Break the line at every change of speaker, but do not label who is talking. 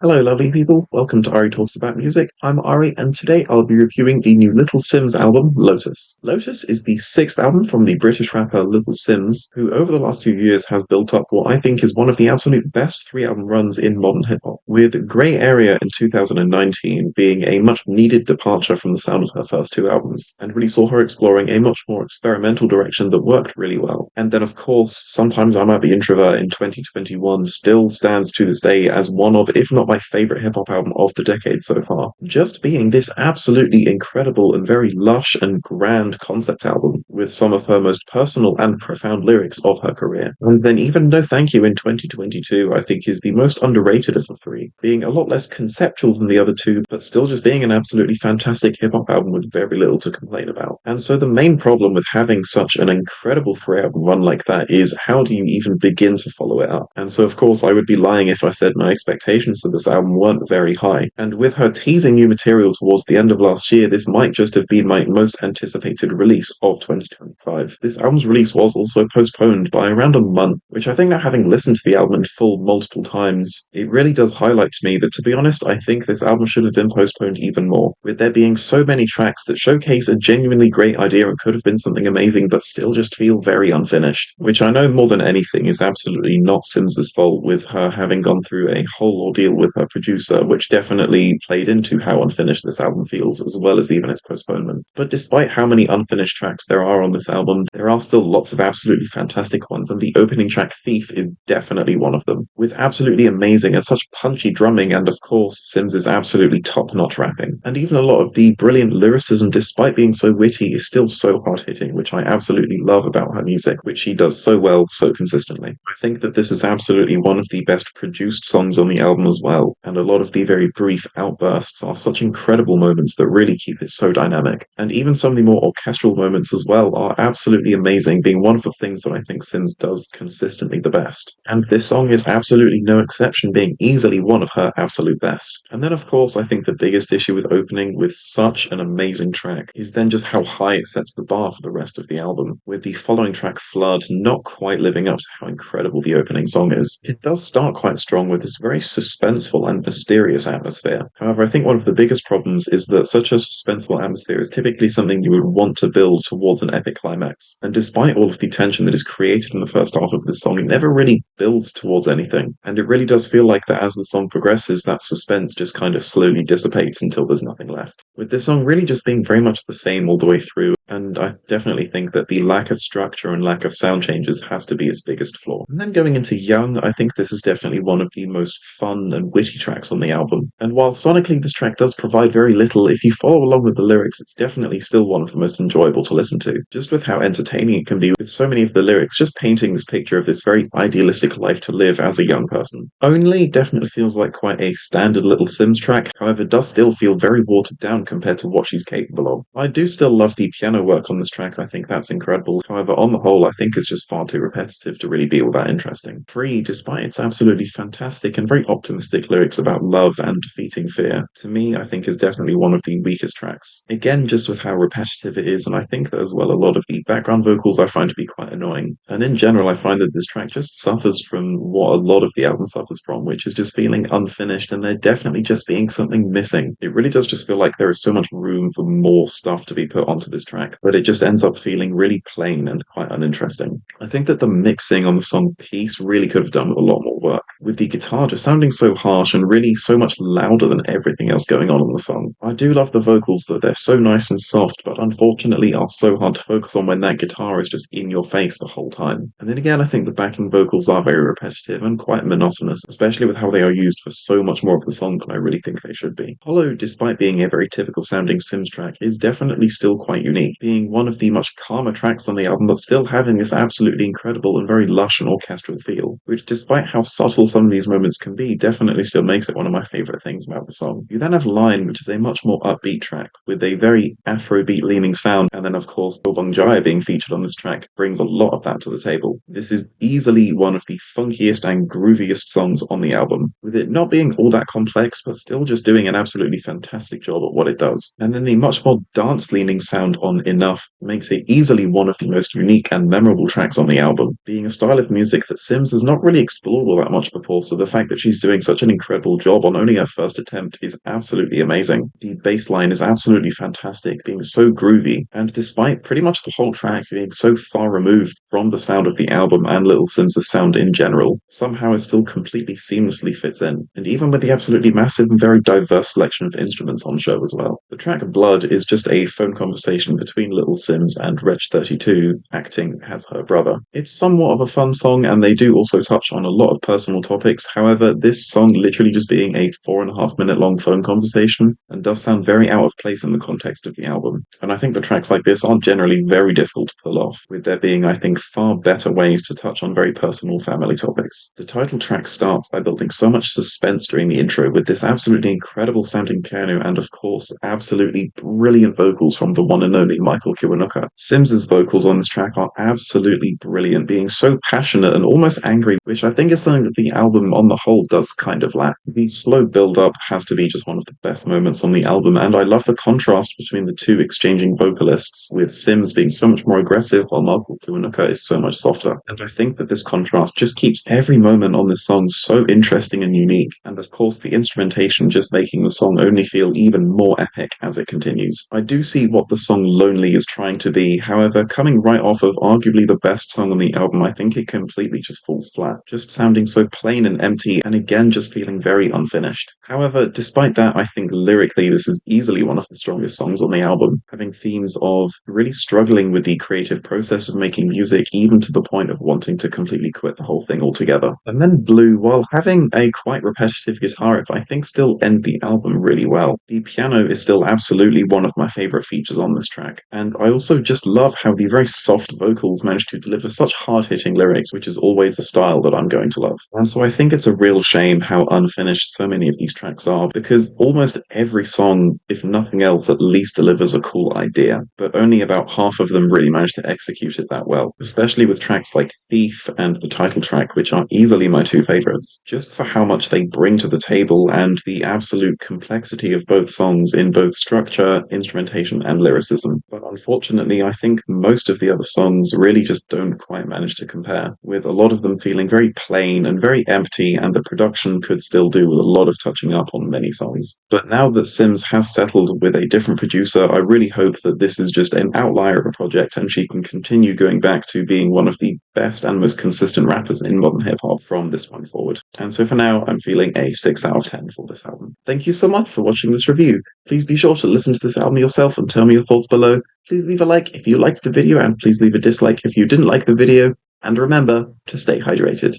Hello, lovely people. Welcome to Ari Talks About Music. I'm Ari, and today I'll be reviewing the new Little Simz album, Lotus. Lotus is the sixth album from the British rapper Little Simz, who over the last few years has built up what I think is one of the absolute best three-album runs in modern hip-hop, with Grey Area in 2019 being a much-needed departure from the sound of her first two albums, and really saw her exploring a much more experimental direction that worked really well. And then, of course, Sometimes I Might Be Introvert in 2021 still stands to this day as one of, if not my favorite hip hop album of the decade so far. Just being this absolutely incredible and very lush and grand concept album with some of her most personal and profound lyrics of her career. And then even No Thank You in 2022, I think is the most underrated of the three, being a lot less conceptual than the other two, but still just being an absolutely fantastic hip hop album with very little to complain about. And so the main problem with having such an incredible three album run like that is how do you even begin to follow it up? And so of course I would be lying if I said my expectations for this album weren't very high, and with her teasing new material towards the end of last year, this might just have been my most anticipated release of 2025. This album's release was also postponed by around a month, which I think now having listened to the album in full multiple times, it really does highlight to me that, to be honest, I think this album should have been postponed even more, with there being so many tracks that showcase a genuinely great idea and could have been something amazing but still just feel very unfinished, which I know more than anything is absolutely not Simz's fault, with her having gone through a whole ordeal with her producer, which definitely played into how unfinished this album feels, as well as even its postponement. But despite how many unfinished tracks there are on this album, there are still lots of absolutely fantastic ones, and the opening track Thief is definitely one of them, with absolutely amazing and such punchy drumming, and of course Simz's absolutely top-notch rapping. And even a lot of the brilliant lyricism, despite being so witty, is still so hard-hitting, which I absolutely love about her music, which she does so well, so consistently. I think that this is absolutely one of the best produced songs on the album as well, and a lot of the very brief outbursts are such incredible moments that really keep it so dynamic. And even some of the more orchestral moments as well are absolutely amazing, being one of the things that I think Simz does consistently the best. And this song is absolutely no exception, being easily one of her absolute best. And then of course I think the biggest issue with opening with such an amazing track is then just how high it sets the bar for the rest of the album, with the following track Flood not quite living up to how incredible the opening song is. It does start quite strong with this very suspenseful and mysterious atmosphere. However, I think one of the biggest problems is that such a suspenseful atmosphere is typically something you would want to build towards an epic climax. And despite all of the tension that is created in the first half of this song, it never really builds towards anything. And it really does feel like that as the song progresses, that suspense just kind of slowly dissipates until there's nothing left, with this song really just being very much the same all the way through. And I definitely think that the lack of structure and lack of sound changes has to be its biggest flaw. And then going into Young, I think this is definitely one of the most fun and witty tracks on the album. And while sonically this track does provide very little, if you follow along with the lyrics, it's definitely still one of the most enjoyable to listen to, just with how entertaining it can be, with so many of the lyrics just painting this picture of this very idealistic life to live as a young person. Only definitely feels like quite a standard Little Simz track, however does still feel very watered down compared to what she's capable of. I do still love the piano work on this track, I think that's incredible. However, on the whole, I think it's just far too repetitive to really be all that interesting. Free, despite its absolutely fantastic and very optimistic lyrics about love and defeating fear, to me, I think is definitely one of the weakest tracks. Again, just with how repetitive it is, and I think that as well a lot of the background vocals I find to be quite annoying. And in general, I find that this track just suffers from what a lot of the album suffers from, which is just feeling unfinished and there definitely just being something missing. It really does just feel like there is so much room for more stuff to be put onto this track, but it just ends up feeling really plain and quite uninteresting. I think that the mixing on the song Peace really could have done with a lot more work, with the guitar just sounding so harsh and really so much louder than everything else going on in the song. I do love the vocals, that they're so nice and soft, but unfortunately are so hard to focus on when that guitar is just in your face the whole time. And then again, I think the backing vocals are very repetitive and quite monotonous, especially with how they are used for so much more of the song than I really think they should be. Hollow, despite being a very typical sounding Simz track, is definitely still quite unique, being one of the much calmer tracks on the album but still having this absolutely incredible and very lush and orchestral feel, which despite how subtle some of these moments can be, definitely still makes it one of my favourite things about the song. You then have Line, which is a much more upbeat track, with a very Afrobeat leaning sound, and then of course Bong Jaya being featured on this track brings a lot of that to the table. This is easily one of the funkiest and grooviest songs on the album, with it not being all that complex but still just doing an absolutely fantastic job at what it does. And then the much more dance-leaning sound on Enough makes it easily one of the most unique and memorable tracks on the album, being a style of music that Simz has not really explored all that much before, so the fact that she's doing such an incredible job on only her first attempt is absolutely amazing. The bass line is absolutely fantastic, being so groovy, and despite pretty much the whole track being so far removed from the sound of the album and Little Simz' sound in general, somehow it still completely seamlessly fits in, and even with the absolutely massive and very diverse selection of instruments on show as well. The track Blood is just a phone conversation between Little Simz and Wretch32, acting as her brother. It's somewhat of a fun song, and they do also touch on a lot of personal topics. However, this song literally just being a 4.5 minute long phone conversation and does sound very out of place in the context of the album. And I think the tracks like this are generally very difficult to pull off, with there being, I think, far better ways to touch on very personal family topics. The title track starts by building so much suspense during the intro with this absolutely incredible sounding piano and, of course, absolutely brilliant vocals from the one and only Michael Kiwanuka. Simz's vocals on this track are absolutely brilliant, being so passionate and almost angry, which I think is something that the album on the whole does kind of lack. The slow build-up has to be just one of the best moments on the album, and I love the contrast between the two exchanging vocalists, with Simz being so much more aggressive while Michael Kiwanuka is so much softer. And I think that this contrast just keeps every moment on this song so interesting and unique, and of course the instrumentation just making the song only feel even more epic as it continues. I do see what the song Lonely is trying to be, however, coming right off of arguably the best song on the album, I think it completely just falls flat, just sounding so plain and empty, and again just feeling very unfinished. However, despite that, I think lyrically this is easily one of the strongest songs on the album, having themes of really struggling with the creative process of making music, even to the point of wanting to completely quit the whole thing altogether. And then Blue, while having a quite repetitive guitar riff, I think still ends the album really well. The piano is still absolutely one of my favorite features on this track, and I also just love how the very soft vocals manage to deliver such hard-hitting lyrics, which is always a style that I'm going to love. And so I think it's a real shame how unfinished so many of these tracks are, because almost every song, if nothing else, at least delivers a cool idea, but only about half of them really manage to execute it that well, especially with tracks like Thief and the title track, which are easily my two favorites, just for how much they bring to the table and the absolute complexity of both songs in both structure, instrumentation, and lyricism. But unfortunately, I think most of the other songs really just don't quite manage to compare, with a lot of them feeling very plain and very empty, and the production could still do with a lot of touching up on many songs. But now that Simz has settled with a different producer, I really hope that this is just an outlier of a project and she can continue going back to being one of the best and most consistent rappers in modern hip-hop from this point forward. And so for now, I'm feeling a 6 out of 10 for this album. Thank you so much for watching this review. Please be sure to listen to this album yourself and tell me your thoughts below. Please leave a like if you liked the video, and please leave a dislike if you didn't like the video. And remember to stay hydrated.